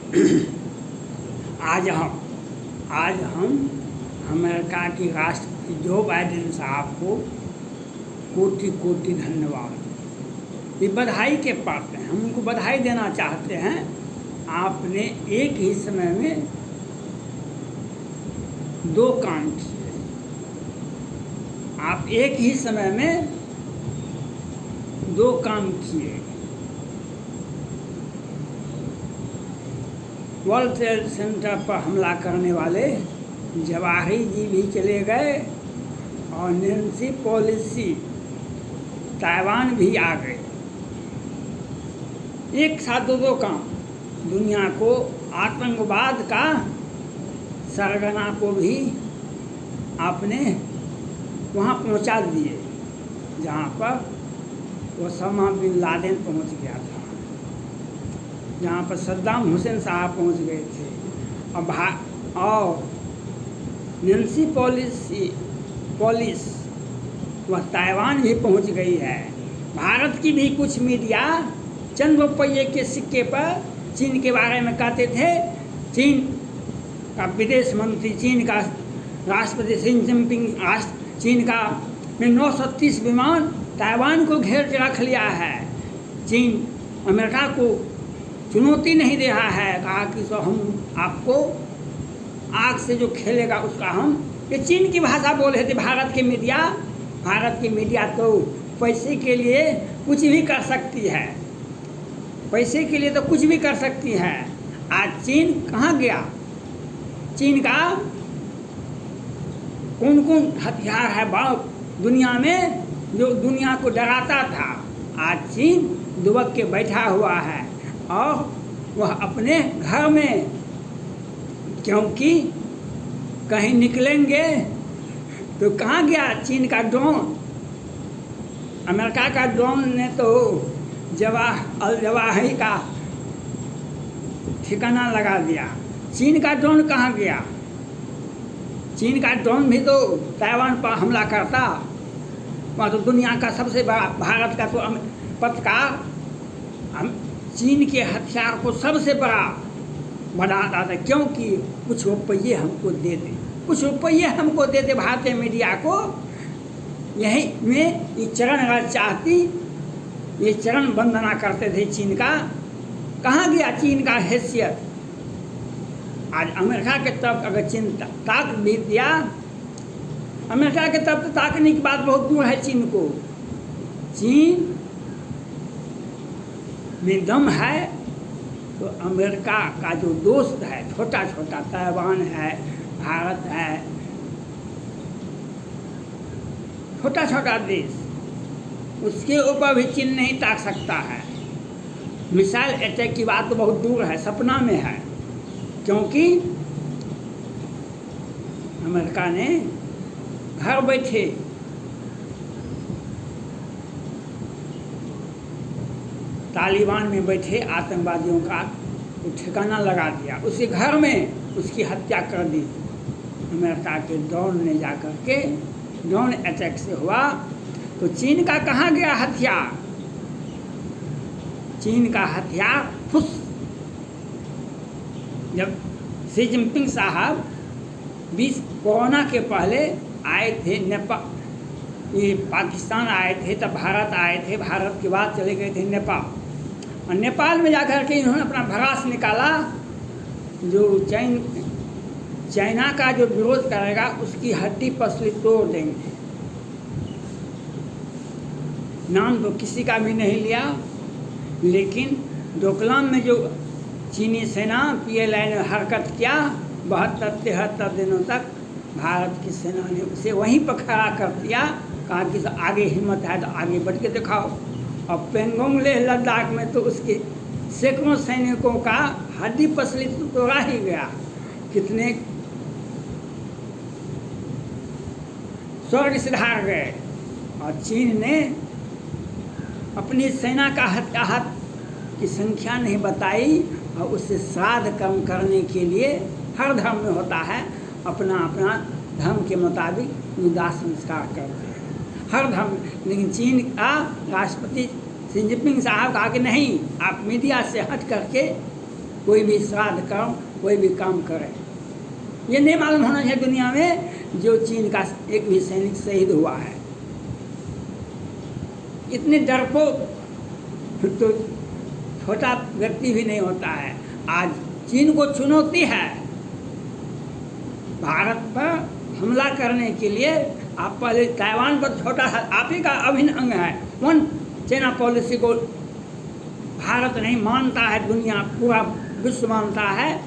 आज हम अमेरिका के राष्ट्रपति जो बाइडेन साहब को कोटि कोटि धन्यवाद, ये बधाई के पात्र हैं। हम उनको बधाई देना चाहते हैं। आपने एक ही समय में दो काम किए। आप एक ही समय में दो काम किए। वर्ल्ड ट्रेड सेंटर पर हमला करने वाले जवाहिरी जी भी चले गए और नैन्सी पेलोसी ताइवान भी आ गए। एक साथ दो काम, दुनिया को आतंकवाद का सरगना को भी आपने वहाँ पहुँचा दिए जहाँ पर ओसामा बिन लादेन पहुँच गया था, जहाँ पर सद्दाम हुसैन साहब पहुँच गए थे। और नैन्सी पेलोसी वह ताइवान भी पहुँच गई है। भारत की भी कुछ मीडिया चंद रुपये के सिक्के पर चीन के बारे में कहते थे। चीन का विदेश मंत्री, चीन का राष्ट्रपति शी जिनपिंग, चीन का 930 विमान ताइवान को घेर के रख लिया है। चीन अमेरिका को चुनौती नहीं दे रहा है, कहा कि तो हम आपको आग से जो खेलेगा उसका हम, ये चीन की भाषा बोल रहे थे। भारत की मीडिया तो पैसे के लिए कुछ भी कर सकती है, पैसे के लिए तो कुछ भी कर सकती है। आज चीन कहाँ गया? चीन का कौन कौन हथियार है दुनिया में जो दुनिया को डराता था, आज चीन दुबक के बैठा हुआ है और वह अपने घर में, क्योंकि कहीं निकलेंगे तो कहाँ गया चीन का ड्रोन? अमेरिका का ड्रोन ने तो जवाहिरी का ठिकाना लगा दिया। चीन का ड्रोन कहाँ गया? चीन का ड्रोन भी तो ताइवान पर हमला करता। वहाँ तो दुनिया का सबसे बड़ा, भारत का तो पत्रकार चीन के हथियार को सबसे बड़ा बनाता था, क्योंकि कुछ रुपये हमको दे दे, कुछ रुपये हमको दे दे भारतीय मीडिया को। यही में ये चरण अगर चाहती, ये चरण वंदना करते थे चीन का। कहाँ गया चीन का हैसियत? आज अमेरिका के तरफ अगर चीन ताक भी दिया, अमेरिका के तरफ ताकने की बात बहुत दूर है चीन को। चीन में दम है तो अमेरिका का जो दोस्त है, छोटा छोटा ताइवान है, भारत है, छोटा छोटा देश, उसके ऊपर भी चीन नहीं ताक सकता है। मिसाइल अटैक की बात तो बहुत दूर है, सपना में है, क्योंकि अमेरिका ने घर बैठे तालिबान में बैठे आतंकवादियों का ठिकाना लगा दिया, उसके घर में उसकी हत्या कर दी। अमेरिका के ड्रोन ने जाकर के, ड्रोन अटैक से हुआ। तो चीन का कहाँ गया हथियार? चीन का हथियार फुस। जब शी जिनपिंग साहब 20 कोरोना के पहले आए थे ये पाकिस्तान आए थे, तब भारत आए थे, भारत के बाद चले गए थे नेपाल, और नेपाल में जाकर के इन्होंने अपना भड़ास निकाला। जो चाइना का जो विरोध करेगा उसकी हड्डी पसली तोड़ देंगे। नाम तो किसी का भी नहीं लिया, लेकिन डोकलाम में जो चीनी सेना PLA ने हरकत किया, 72-73 दिनों तक भारत की सेना ने उसे वहीं पर खड़ा कर दिया। कहा कि आगे हिम्मत है तो आगे बढ़ के दिखाओ। और पेंगोंग लेह लद्दाख में तो उसके सैकड़ों सैनिकों का हड्डी पसली तो तोड़ा ही गया। कितने स्वर्ग सिधार गए। और चीन ने अपनी सेना का हताहत की संख्या नहीं बताई, और उससे श्राद्ध कर्म करने के लिए हर धर्म में होता है, अपना अपना धर्म के मुताबिक दाह संस्कार करते हैं हर धर्म। लेकिन चीन का राष्ट्रपति शी जिनपिंग साहब कहा कि नहीं, आप मीडिया से हट करके कोई भी श्राद्ध कर्म कोई भी काम करे। ये नहीं मालूम होना चाहिए दुनिया में जो चीन का एक भी सैनिक शहीद हुआ है। इतने डरपोक तो छोटा व्यक्ति भी नहीं होता है। आज चीन को चुनौती है भारत पर हमला करने के लिए। आप पहले ताइवान पर छोटा सा आप ही का अभिन्न अंग है। वन चाइना पॉलिसी को भारत नहीं मानता है, दुनिया पूरा विश्व मानता है।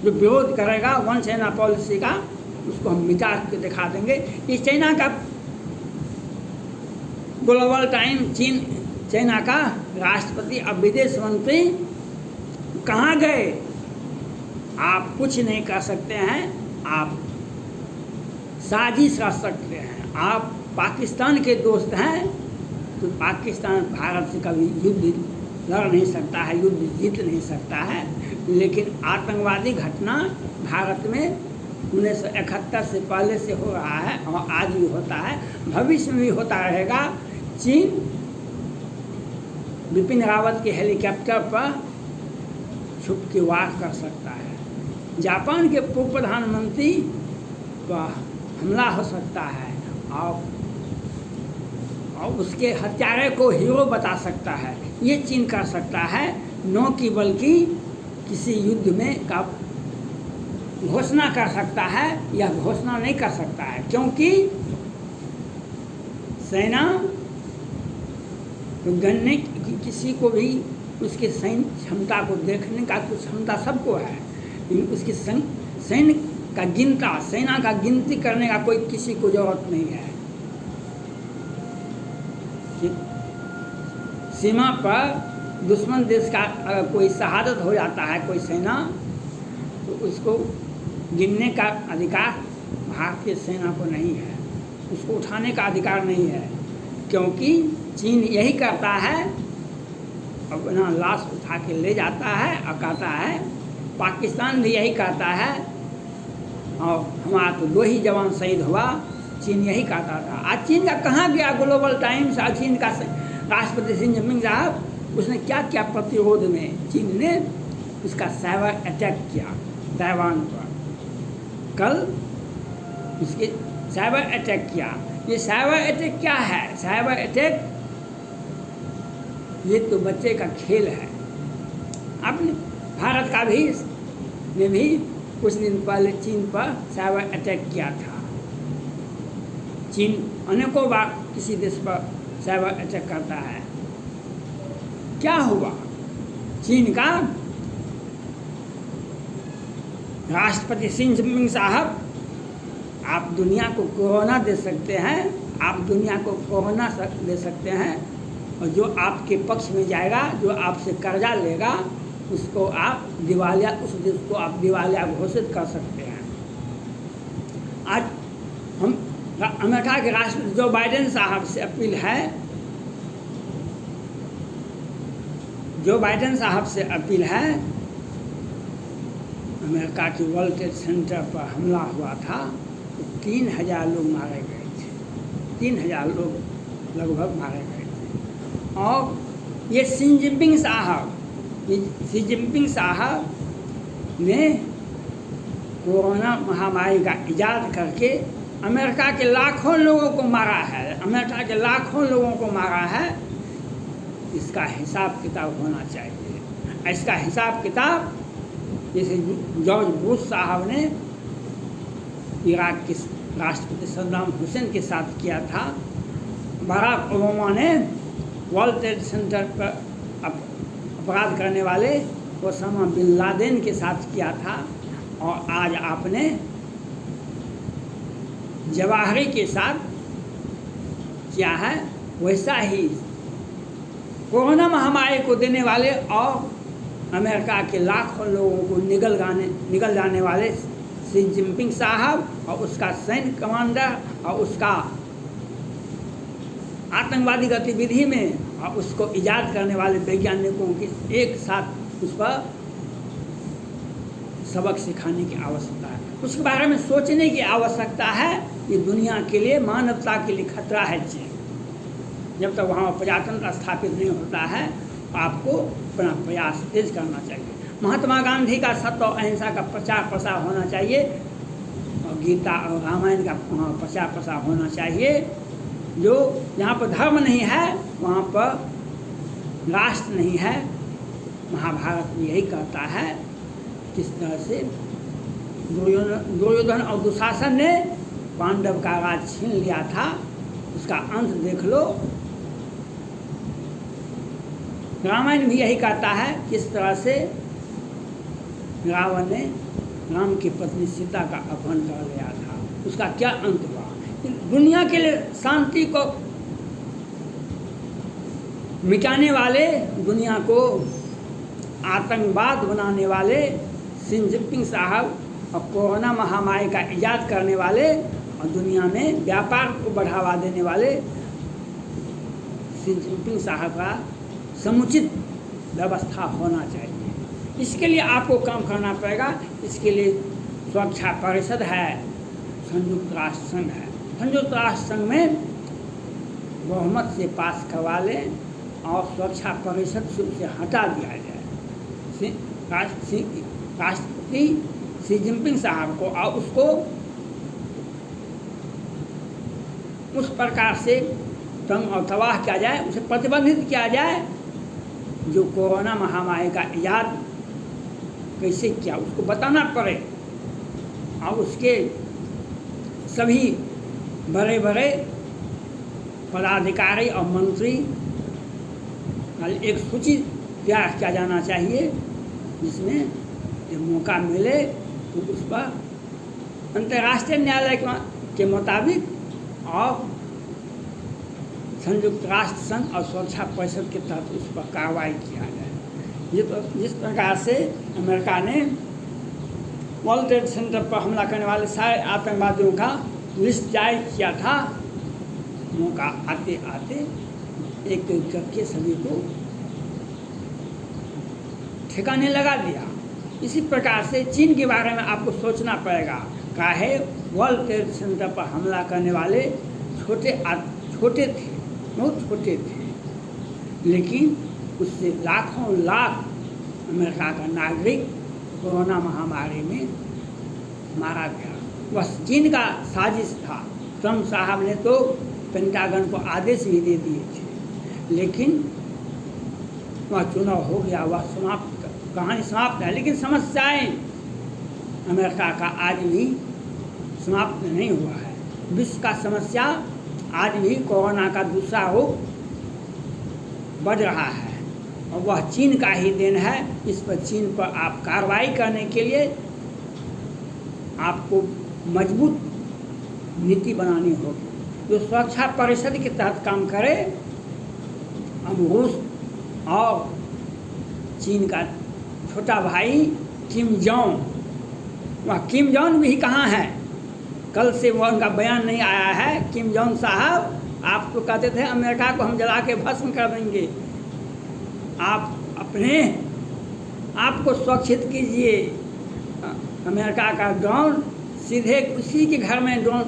जो विरोध करेगा वन चाइना पॉलिसी का उसको हम मिटा के दिखा देंगे। ये चाइना का ग्लोबल टाइम चाइना का राष्ट्रपति अब विदेश मंत्री कहाँ गए? आप कुछ नहीं कर सकते हैं, आप साजिश कर सकते हैं। आप पाकिस्तान के दोस्त हैं तो पाकिस्तान भारत से कभी युद्ध लड़ नहीं सकता है, युद्ध जीत नहीं सकता है। लेकिन आतंकवादी घटना भारत में 1971 से पहले से हो रहा है और आज भी होता है, भविष्य में भी होता रहेगा। चीन बिपिन रावत के हेलीकॉप्टर पर छुप के वार कर सकता है। जापान के पूर्व प्रधानमंत्री पर हमला हो सकता है और उसके हत्यारे को हीरो बता सकता है। ये चीन कर सकता है, न कि बल्कि किसी युद्ध में का घोषणा कर सकता है या घोषणा नहीं कर सकता है, क्योंकि सेना गणने किसी को भी उसके सैन्य क्षमता को देखने का तो क्षमता सबको है, लेकिन उसकी सैन्य का सेना का गिनती करने का कोई किसी को जरूरत नहीं है। सीमा पर दुश्मन देश का अगर कोई शहादत हो जाता है कोई सेना, तो उसको गिनने का अधिकार भारतीय सेना को नहीं है, उसको उठाने का अधिकार नहीं है। क्योंकि चीन यही करता है, अपना लाश उठा के ले जाता है और कहता है। पाकिस्तान भी यही करता है और हमारा तो 2 ही जवान शहीद हुआ, चीन यही कहता था। आज चीन का कहाँ गया ग्लोबल टाइम्स? आज चीन का राष्ट्रपति शी जिनपिंग साहब उसने क्या क्या प्रतिरोध में चीन ने उसका साइबर अटैक किया ताइवान पर। कल उसके साइबर अटैक किया। ये साइबर अटैक क्या है? साइबर अटैक ये तो बच्चे का खेल है। अपने भारत का भी ने भी कुछ दिन पहले चीन पर साइबर अटैक किया था। चीन अनेकों बार किसी देश पर साइबर अटैक करता है। क्या हुआ? चीन का राष्ट्रपति शी जिनपिंग साहब, आप दुनिया को कोरोना दे सकते हैं, आप दुनिया को कोरोना दे सकते हैं, और जो आपके पक्ष में जाएगा, जो आपसे कर्जा लेगा, उसको आप दिवालिया, उस देश को आप दिवालिया घोषित कर सकते हैं। आज हम अमेरिका के राष्ट्रपति जो बाइडेन साहब से अपील है, जो बाइडेन साहब से अपील है, अमेरिका के वर्ल्ड ट्रेड सेंटर पर हमला हुआ था तो 3000 लोग मारे गए थे, 3000 लोग लगभग मारे गए थे। और ये शी जिनपिंग साहब ने कोरोना महामारी का इजाद करके अमेरिका के लाखों लोगों को मारा है, अमेरिका के लाखों लोगों को मारा है। इसका हिसाब किताब होना चाहिए। इसका हिसाब किताब जैसे जॉर्ज बुश साहब ने इराक के राष्ट्रपति सद्दाम हुसैन के साथ किया था, बराक ओबामा ने वर्ल्ड ट्रेड सेंटर पर अपराध करने वाले ओसामा बिन लादेन के साथ किया था, और आज आपने जवाहरी के साथ किया है। वैसा ही कोरोना महामारी को देने वाले और अमेरिका के लाखों लोगों को निगल जाने वाले शी जिनपिंग साहब और उसका सैन्य कमांडर और उसका आतंकवादी गतिविधि में और उसको इजाद करने वाले वैज्ञानिकों के एक साथ उस पर सबक सिखाने की आवश्यकता है, उसके बारे में सोचने की आवश्यकता है। ये दुनिया के लिए, मानवता के लिए खतरा है चीन। जब तक वहाँ प्रजातंत्र स्थापित नहीं होता है, आपको अपना प्रयास तेज करना चाहिए। महात्मा गांधी का सत्य और अहिंसा का प्रचार प्रसार होना चाहिए, और गीता और रामायण का प्रचार प्रसार होना चाहिए। जो जहाँ पर धर्म नहीं है वहाँ पर राष्ट्र नहीं है। महाभारत में यही कहता है किस तरह से दुर्योधन और दुशासन ने पांडव का राज छीन लिया था, उसका अंत देख लो। रामायण भी यही कहता है किस तरह से रावण ने राम की पत्नी सीता का अपहरण कर लिया था, उसका क्या अंत हुआ। दुनिया के लिए शांति को मिटाने वाले, दुनिया को आतंकवाद बनाने वाले शी जिनपिंग साहब और कोरोना महामारी का इजाद करने वाले और दुनिया में व्यापार को बढ़ावा देने वाले शी जिनपिंग साहब का समुचित व्यवस्था होना चाहिए। इसके लिए आपको काम करना पड़ेगा। इसके लिए सुरक्षा परिषद है, संयुक्त राष्ट्र संघ है। संयुक्त राष्ट्र संघ में बहुमत से पास करवा लें और सुरक्षा परिषद से उसे हटा दिया जाए। राष्ट्रपति शी जिनपिंग साहब को और उसको उस प्रकार से तंग और तबाह किया जाए, उसे प्रतिबंधित किया जाए जो कोरोना महामारी का इजाद कैसे किया उसको बताना पड़े, और उसके सभी बड़े बड़े पदाधिकारी और मंत्री एक सूची तैयार किया जाना चाहिए, जिसमें जब मौका मिले तो उस पर अंतर्राष्ट्रीय न्यायालय के मुताबिक और संयुक्त राष्ट्र संघ और सुरक्षा परिषद के तहत उस पर कार्रवाई किया जाए। जिस प्रकार से अमेरिका ने वर्ल्ड ट्रेड सेंटर पर हमला करने वाले सारे आतंकवादियों का लिस्ट जारी किया था, मौका आते आते एक एक करके सभी को ठिकाने लगा दिया। इसी प्रकार से चीन के बारे में आपको सोचना पड़ेगा। काहे वर्ल्ड ट्रेड सेंटर पर हमला करने वाले छोटे थे, बहुत छोटे थे, लेकिन उससे लाखों लाख अमेरिका का नागरिक कोरोना महामारी में मारा गया। वह चीन का साजिश था। ट्रंप साहब ने तो पेंटागन को आदेश भी दे दिए थे, लेकिन वह चुनाव हो गया, वह कहानी समाप्त है। लेकिन समस्याएं अमेरिका का आज भी समाप्त नहीं हुआ है। विश्व का समस्या आज भी कोरोना का दूसरा रूप बढ़ रहा है, और वह चीन का ही देन है। इस पर चीन पर आप कार्रवाई करने के लिए आपको मजबूत नीति बनानी होगी जो सुरक्षा परिषद के तहत काम करे। अब रूस और चीन का छोटा भाई किम जोंग, वह किम जोंग भी कहाँ है? कल से वह उनका बयान नहीं आया है। किम जोंग साहब, आप तो कहते थे अमेरिका को हम जला के भस्म कर देंगे। आप अपने आप को सुरक्षित कीजिए। अमेरिका का ड्रोन सीधे उसी के घर में ड्रोन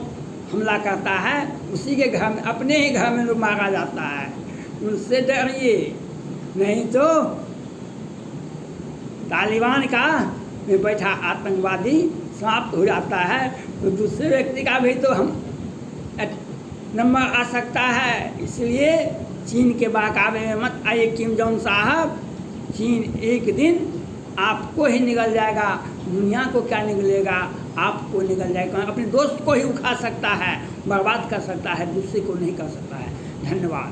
हमला करता है, उसी के घर में, अपने ही घर में लोग मारा जाता है। उनसे डरिए, नहीं तो तालिबान का में बैठा आतंकवादी समाप्त हो जाता है, तो दूसरे व्यक्ति का भी तो हम नंबर आ सकता है। इसलिए चीन के बहकावे में मत आइए किम जोंग साहब। चीन एक दिन आपको ही निगल जाएगा, दुनिया को क्या निगलेगा, आपको निगल जाएगा। अपने दोस्त को ही उखा सकता है, बर्बाद कर सकता है, दूसरे को नहीं कर सकता है। धन्यवाद।